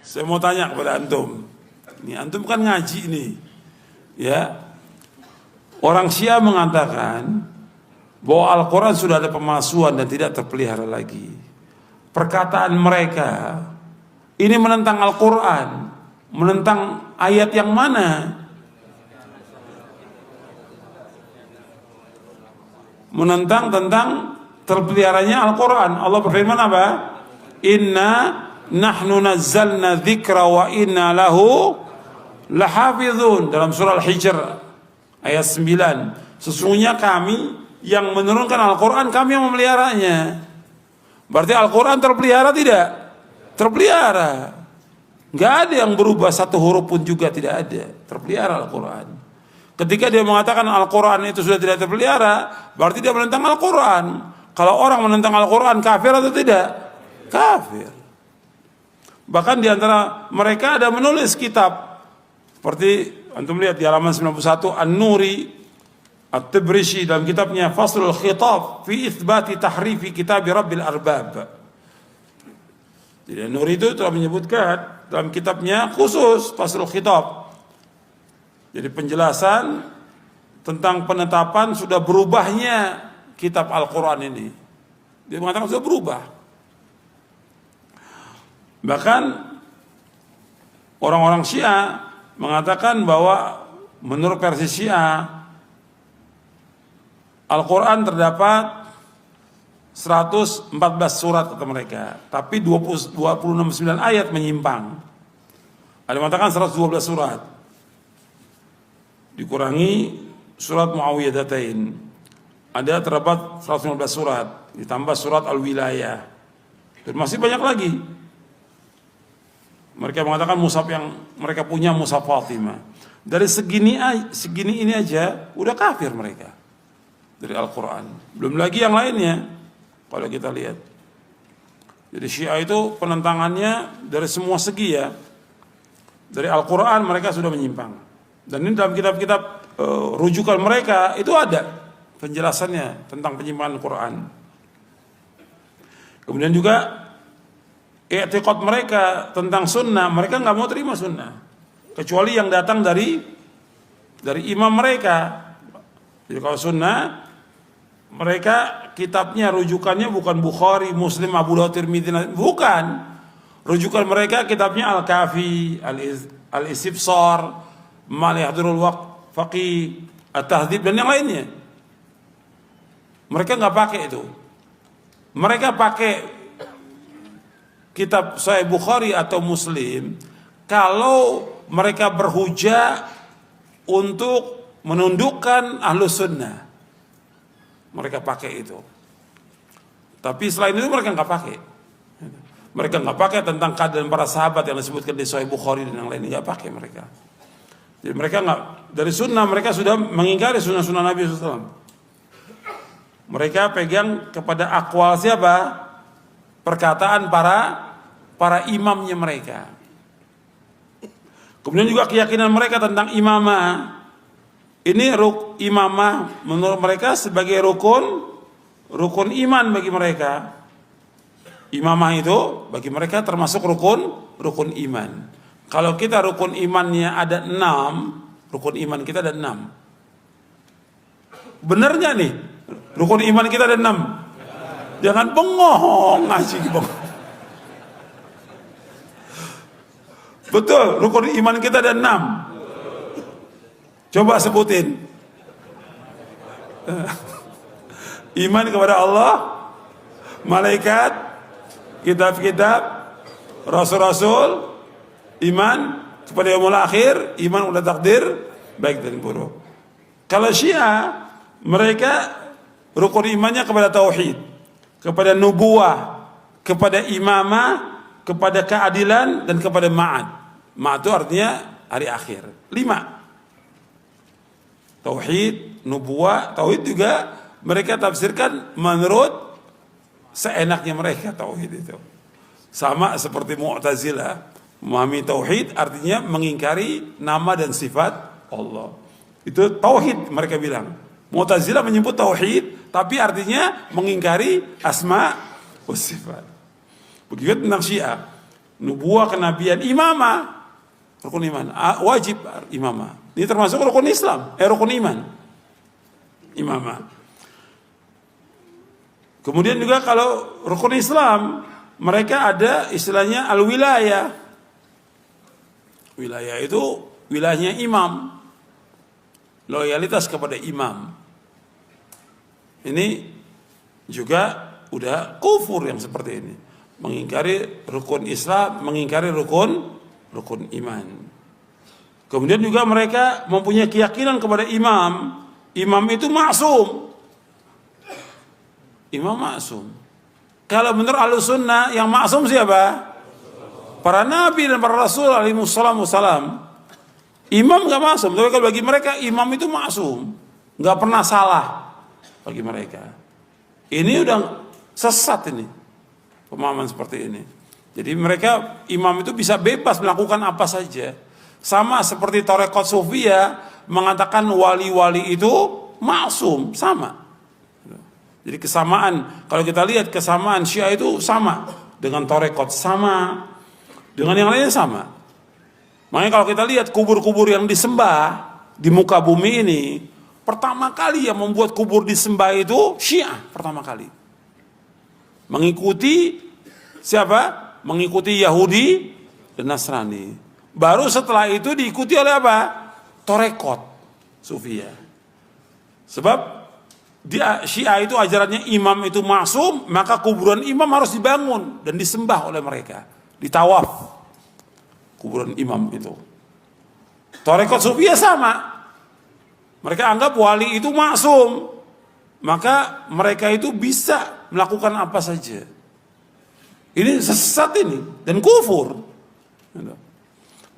Saya mau tanya kepada antum. Ini antum kan ngaji nih. Ya. Orang Syiah mengatakan bahwa Al-Quran sudah ada pemalsuan dan tidak terpelihara lagi. Perkataan mereka ini menentang Al-Quran, menentang ayat yang mana? Menentang tentang terpeliharanya Al-Quran. Allah berfirman apa? Inna nahnu nazzalna dzikra wa inna lahu lahafizun, dalam surah Al-Hijr ayat 9. Sesungguhnya kami yang menurunkan Al-Quran, kami yang memeliharanya. Berarti Al-Quran terpelihara tidak? Terpelihara. Nggak ada yang berubah satu huruf pun juga, tidak ada. Terpelihara Al-Quran. Ketika dia mengatakan Al-Quran itu sudah tidak terpelihara, berarti dia menentang Al-Quran. Kalau orang menentang Al-Quran, kafir atau tidak? Kafir. Bahkan di antara mereka ada menulis kitab. Seperti antum lihat di halaman 91, An-Nuri At-Tibrisi dalam kitabnya Faslul Khitab fi Itsbati Tahrifi Kitab Rabbil Arbab. Jadi An-Nuri itu telah menyebutkan dalam kitabnya khusus Faslul Khitab. Jadi penjelasan tentang penetapan sudah berubahnya kitab Al-Quran ini. Dia mengatakan sudah berubah. Bahkan orang-orang Syiah mengatakan bahwa menurut versi Syiah Al-Quran terdapat 114 surat kata mereka, tapi 29 ayat menyimpang. Ada yang mengatakan 112 surat. Dikurangi surat Muawiyadatain, ada terdapat 115 surat, ditambah surat Al-Wilayah, dan masih banyak lagi. Mereka mengatakan mushaf yang mereka punya mushaf Fatimah. Dari segini ini aja udah kafir mereka dari Al-Quran. Belum lagi yang lainnya kalau kita lihat. Jadi Syiah itu penentangannya dari semua segi ya. Dari Al-Quran mereka sudah menyimpang. Dan ini dalam kitab-kitab rujukan mereka itu ada penjelasannya tentang penyimpangan Al-Quran. Kemudian juga i'tiqad mereka tentang sunnah, mereka nggak mau terima sunnah kecuali yang datang dari imam mereka. Jadi kalau sunnah mereka kitabnya rujukannya bukan Bukhari, Muslim, Abu Dawud, Tirmidzi, bukan. Rujukan mereka kitabnya Al-Kafi, Al-Istibsar, Malihatul Faqih, At-Tahdzib dan yang lainnya. Mereka nggak pakai itu. Mereka pakai kitab Sahih Bukhari atau Muslim kalau mereka berhujah untuk menundukkan Ahlus Sunnah. Mereka pakai itu. Tapi selain itu mereka nggak pakai. Mereka nggak pakai tentang keadaan para sahabat yang disebutkan di Sahih Bukhari dan yang lainnya, nggak pakai mereka. Jadi mereka nggak, dari sunnah mereka sudah mengingkari sunnah-sunnah Nabi SAW. Mereka pegang kepada akwal siapa? Perkataan para imamnya mereka. Kemudian juga keyakinan mereka tentang imamah. Ini imamah menurut mereka sebagai rukun iman bagi mereka. Imamah itu bagi mereka termasuk rukun iman. Kalau kita rukun imannya ada 6, rukun iman kita ada 6. Benar nggak nih? Rukun iman kita ada 6. Jangan bengong ngaji bengong. Betul, rukun iman kita ada 6. Coba sebutin. Iman kepada Allah, malaikat, kitab-kitab, rasul-rasul, iman kepada yaumul akhir, iman udah takdir baik dan buruk. Kalau Syiah mereka rukun imannya kepada tauhid, kepada nubuwah, kepada imamah, kepada keadilan dan kepada ma'ad. Ma'ad itu artinya hari akhir. 5. Tauhid, nubuwah, tauhid juga mereka tafsirkan menurut seenaknya mereka tauhid itu. Sama seperti Mu'tazilah, memahami tauhid artinya mengingkari nama dan sifat Allah. Itu tauhid mereka bilang. Mu'tazilah menyebut tauhid tapi artinya mengingkari asma wa sifat. Begitu tentang Syiah. nubuah, kenabian, imamah, rukun iman, wajib imamah. Ini termasuk rukun Islam, rukun iman, imamah. Kemudian juga kalau rukun Islam, mereka ada istilahnya al-wilayah. Wilayah itu wilayahnya imam, loyalitas kepada imam. Ini juga udah kufur yang seperti ini, mengingkari rukun Islam, mengingkari rukun iman. Kemudian juga mereka mempunyai keyakinan kepada imam. Imam itu maksum. Imam maksum. Kalau menurut Ahlussunnah yang maksum siapa? Para nabi dan para rasul alaihi wassalam. Imam enggak maksum, tapi kalau bagi mereka imam itu maksum, enggak pernah salah bagi mereka. Ini udah sesat ini. Pemahaman seperti ini. Jadi mereka imam itu bisa bebas melakukan apa saja. Sama seperti Tarekat Sufiyah mengatakan wali-wali itu maksum, sama. Jadi kesamaan, kalau kita lihat kesamaan Syiah itu sama dengan Tarekat, sama dengan yang lainnya sama. Makanya kalau kita lihat kubur-kubur yang disembah di muka bumi ini, pertama kali yang membuat kubur disembah itu Syiah pertama kali. Mengikuti siapa? Mengikuti Yahudi dan Nasrani. Baru setelah itu diikuti oleh apa? Tarekat Sufiyah. Sebab di Syiah itu ajarannya imam itu maksum, maka kuburan imam harus dibangun dan disembah oleh mereka, ditawaf kuburan imam itu. Tarekat Sufiyah sama, mereka anggap wali itu maksum, maka mereka itu bisa melakukan apa saja. Ini sesat ini dan kufur.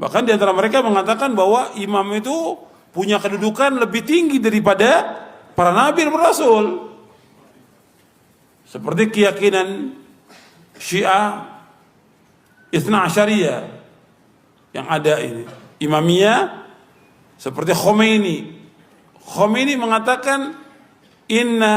Bahkan di antara mereka mengatakan bahwa imam itu punya kedudukan lebih tinggi daripada para nabi dan rasul. Seperti keyakinan Syiah Itsna Asyariyah yang ada ini. Imamiyah seperti Khomeini. Khomeini mengatakan inna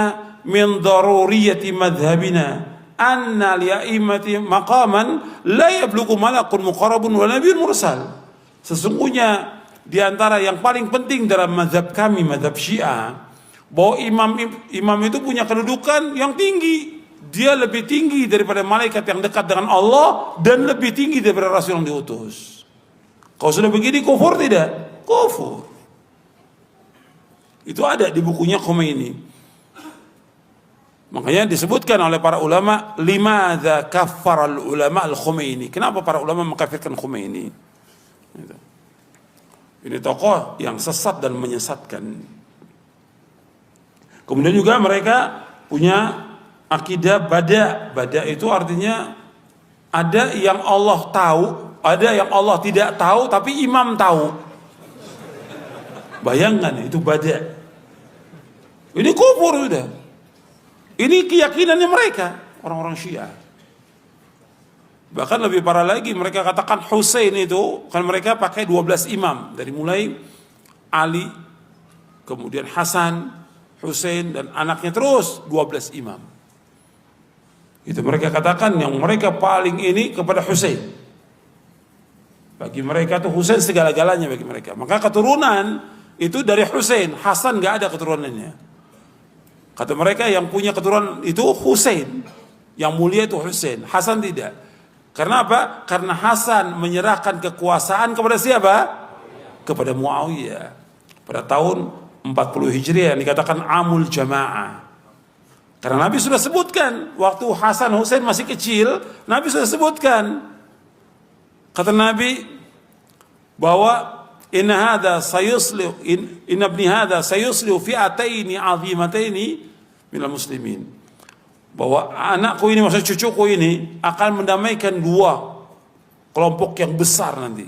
min daruriyati madhabina anna li'aimati maqaman la yablughu malakun muqarrabun wa nabiyyun mursal. Sesungguhnya di antara yang paling penting dalam mazhab kami, mazhab Syiah, bahwa imam itu punya kedudukan yang tinggi. Dia lebih tinggi daripada malaikat yang dekat dengan Allah dan lebih tinggi daripada rasul yang diutus. Kalau sudah begini kufur tidak? Kufur. Itu ada di bukunya Khomeini. Makanya disebutkan oleh para ulama, limadza kaffara al-ulama al-Khomeini. Kenapa para ulama mengkafirkan Khomeini? Ini tokoh yang sesat dan menyesatkan. Kemudian juga mereka punya akidah bada. Bada itu artinya ada yang Allah tahu, ada yang Allah tidak tahu, tapi imam tahu. Bayangkan itu bada. Ini kufur sudah. Ini keyakinannya mereka, orang-orang Syiah. Bahkan lebih parah lagi, mereka katakan Husain itu, kan mereka pakai 12 imam. Dari mulai Ali, kemudian Hasan, Husain, dan anaknya terus 12 imam. Itu mereka katakan yang mereka paling ini kepada Husain. Bagi mereka itu Husain segala-galanya bagi mereka. Maka keturunan itu dari Husain, Hasan gak ada keturunannya. Kata mereka yang punya keturunan itu Husain, yang mulia itu Husain, Hasan tidak. Karena apa? Karena Hasan menyerahkan kekuasaan kepada siapa? Kepada Muawiyah pada tahun 40 Hijriah yang dikatakan Amul Jamaah. Karena Nabi sudah sebutkan waktu Hasan Husain masih kecil, Nabi sudah sebutkan. Kata Nabi bahwa inna ibni hadha sayuslihu fi'ataini 'azimataini minal muslimin. Bahwa anakku ini, maksudnya cucuku ini akan mendamaikan dua kelompok yang besar nanti.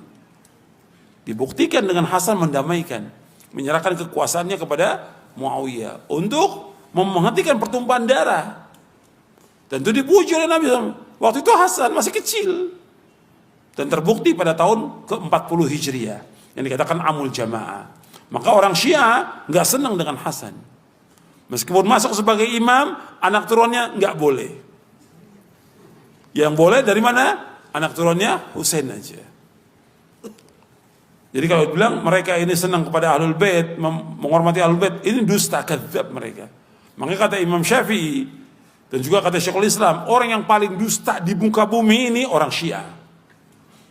Dibuktikan dengan Hasan mendamaikan, menyerahkan kekuasaannya kepada Muawiyah untuk menghentikan pertumpahan darah. Dan itu dipuji oleh Nabi SAW. Waktu itu Hasan masih kecil. Dan terbukti pada tahun ke-40 Hijriah yang dikatakan Amul Jamaah. Maka orang Syiah nggak senang dengan Hasan. Meskipun masuk sebagai imam, anak turunnya nggak boleh. Yang boleh dari mana? anak turunnya Husain aja. Jadi kalau bilang mereka ini senang kepada Ahlul Bait, menghormati Ahlul Bait, ini dusta, kadzab mereka. Makanya kata Imam Syafi'i dan juga kata Syekhul Islam, orang yang paling dusta di muka bumi ini orang Syiah.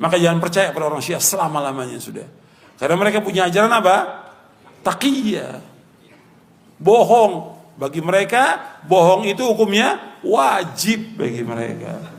Maka jangan percaya pada orang Syiah selama-lamanya sudah. Karena mereka punya ajaran apa? Taqiyah. Bohong. Bagi mereka, bohong itu hukumnya wajib bagi mereka.